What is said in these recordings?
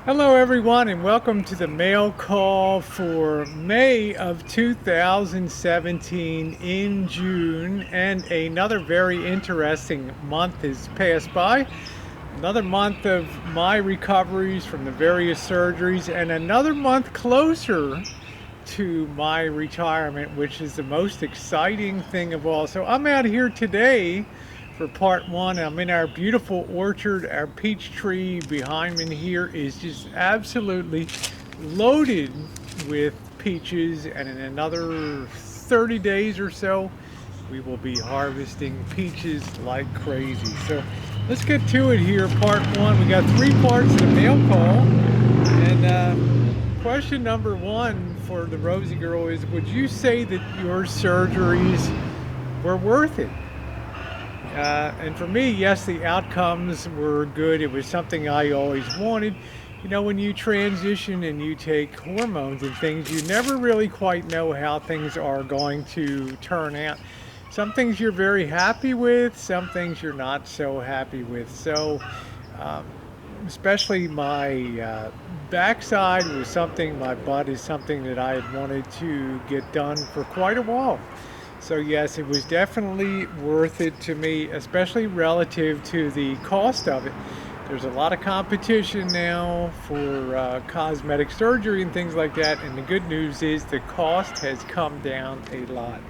Hello, everyone, and welcome to the mail call for May of 2017 in June. And another very interesting month has passed by. Another month of my recoveries from the various surgeries, and another month closer to my retirement, which is the most exciting thing of all. So I'm out here today for part one. I'm in our beautiful orchard. Our peach tree behind me here is just absolutely loaded with peaches, and in another 30 days or so, we will be harvesting peaches like crazy. So let's get to it here. Part one. We got three parts of the mail call. And question number one for the Rosie girl is: would you say that your surgeries were worth it? And for me, yes, the outcomes were good. It was something I always wanted. You know, when you transition and you take hormones and things, you never really quite know how things are going to turn out. Some things you're very happy with, some things you're not so happy with. So, um, especially my backside was something, my butt is something that I had wanted to get done for quite a while. So yes, it was definitely worth it to me, especially relative to the cost of it. There's a lot of competition now for cosmetic surgery and things like that, and the good news is the cost has come down a lot.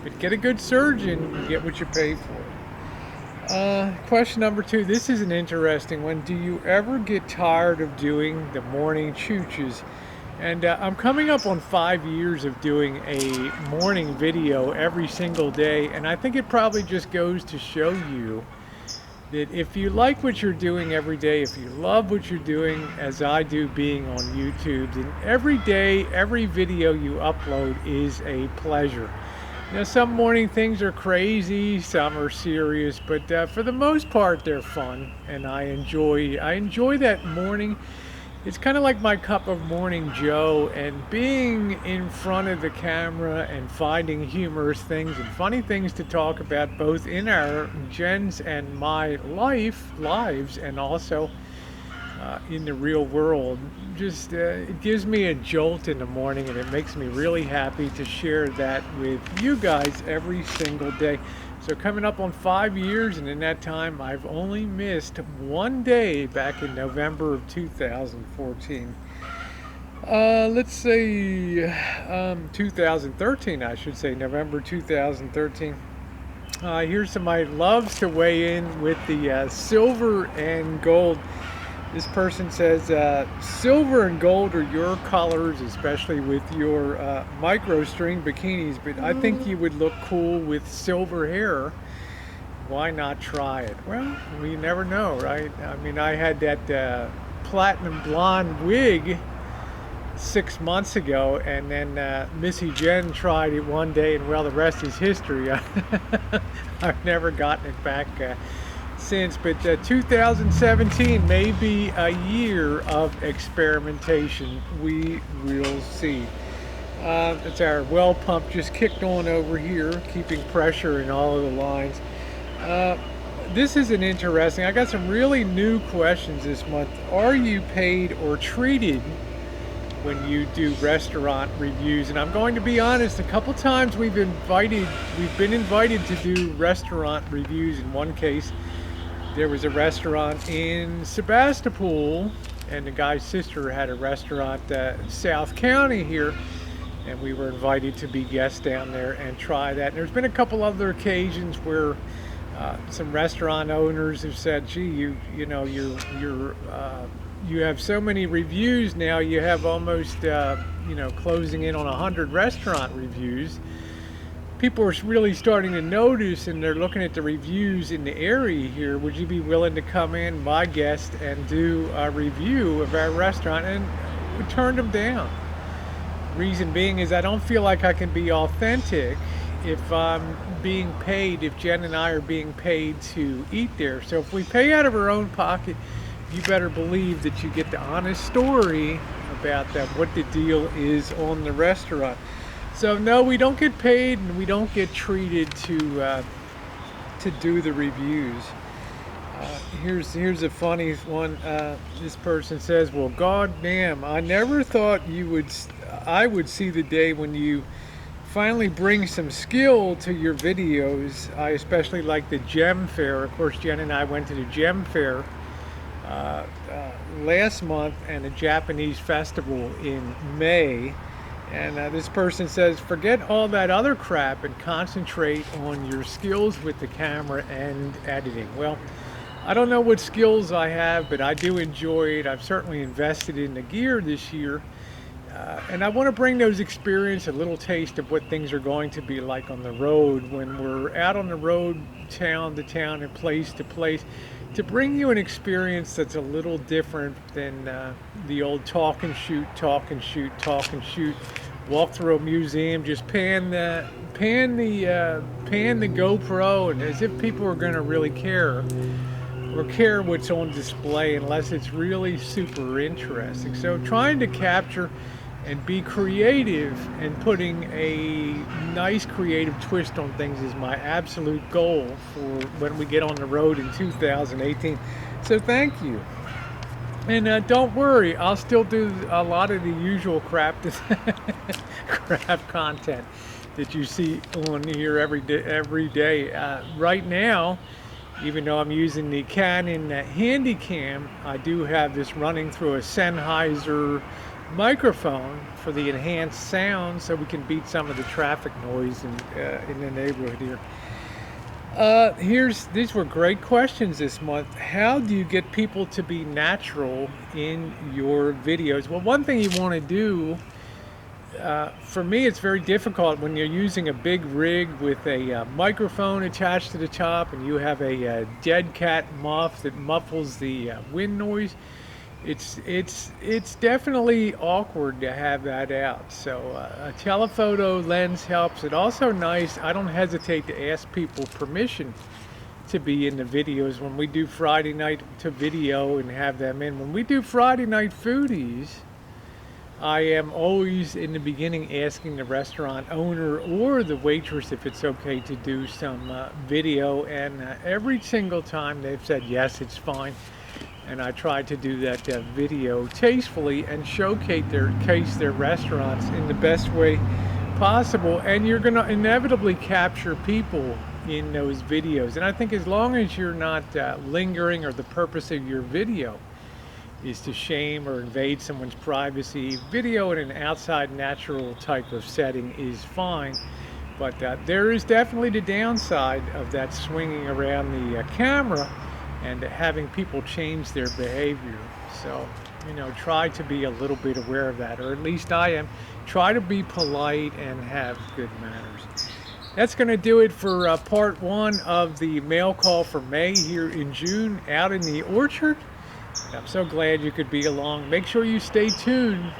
But get a good surgeon, you get what you pay for. Question number two. This is an interesting one. Do you ever get tired of doing the morning chooches? And I'm coming up on 5 years of doing a morning video every single day, and I think it probably just goes to show you that if you like what you're doing every day, if you love what you're doing, as I do being on YouTube, then every day, every video you upload is a pleasure. You know, some morning things are crazy, some are serious, but for the most part, they're fun, and I enjoy that morning. It's kind of like my cup of morning Joe, and being in front of the camera and finding humorous things and funny things to talk about, both in our Jen's and my lives, and also in the real world. Just it gives me a jolt in the morning, and it makes me really happy to share that with you guys every single day. So coming up on 5 years, and in that time, I've only missed one day back in November of 2014. Let's say 2013, I should say, November 2013. Here's somebody loves to weigh in with the silver and gold. This person says, silver and gold are your colors, especially with your micro string bikinis, but I think you would look cool with silver hair. Why not try it? Well, we never know, right? I mean, I had that platinum blonde wig 6 months ago, and then Missy Jen tried it one day, and well, the rest is history. I've never gotten it back since, but 2017 may be a year of experimentation. We will see. It's our well pump just kicked on over here, keeping pressure in all of the lines. Uh, this is an interesting. I got some really new questions this month. Are you paid or treated when you do restaurant reviews? And I'm going to be honest, a couple times we've been invited to do restaurant reviews. In one case, there was a restaurant in Sebastopol, and the guy's sister had a restaurant South County here, and we were invited to be guests down there and try that. And there's been a couple other occasions where some restaurant owners have said, "Gee, you have so many reviews now. You have almost closing in on 100 restaurant reviews. People are really starting to notice, and they're looking at the reviews in the area here. Would you be willing to come in, my guest, and do a review of our restaurant?" And we turned them down. Reason being is I don't feel like I can be authentic if I'm being paid, if Jen and I are being paid to eat there. So if we pay out of our own pocket, you better believe that you get the honest story about that, what the deal is on the restaurant. So no, we don't get paid, and we don't get treated to do the reviews. Here's a funny one. This person says, "Well, God damn, I never thought I would see the day when you finally bring some skill to your videos. I especially like the gem fair. Of course, Jen and I went to the gem fair last month and a Japanese festival in May." And this person says, "Forget all that other crap and concentrate on your skills with the camera and editing." Well, I don't know what skills I have, but I do enjoy it. I've certainly invested in the gear this year. And I want to bring those experience, a little taste of what things are going to be like on the road when we're out on the road, town to town and place to place, to bring you an experience that's a little different than the old talk and shoot, talk and shoot, talk and shoot. Walk through a museum, just pan the GoPro, and as if people are going to really care or care what's on display unless it's really super interesting. So trying to capture and be creative and putting a nice creative twist on things is my absolute goal for when we get on the road in 2018. So thank you. And don't worry, I'll still do a lot of the usual crap content that you see on here every day. Right now, even though I'm using the Canon Handycam, I do have this running through a Sennheiser microphone for the enhanced sound, so we can beat some of the traffic noise in the neighborhood here. These were great questions this month. How do you get people to be natural in your videos? Well, one thing you want to do, for me, it's very difficult when you're using a big rig with a microphone attached to the top and you have a dead cat muff that muffles the wind noise. It's definitely awkward to have that out. So a telephoto lens helps. It's also nice. I don't hesitate to ask people permission to be in the videos when we do Friday night to video and have them in. When we do Friday night foodies, I am always in the beginning asking the restaurant owner or the waitress if it's okay to do some video, and every single time they've said yes, it's fine. And I try to do that video tastefully and showcase their restaurants in the best way possible. And you're going to inevitably capture people in those videos. And I think as long as you're not lingering, or the purpose of your video is to shame or invade someone's privacy, video in an outside natural type of setting is fine. But there is definitely the downside of that swinging around the camera and having people change their behavior. So, try to be a little bit aware of that, or at least I am. Try to be polite and have good manners. That's going to do it for part one of the mail call for May here in June out in the orchard. I'm so glad you could be along. Make sure you stay tuned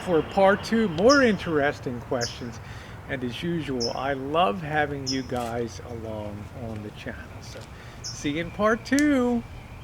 for part two, more interesting questions. And as usual, I love having you guys along on the channel. So see you in part two.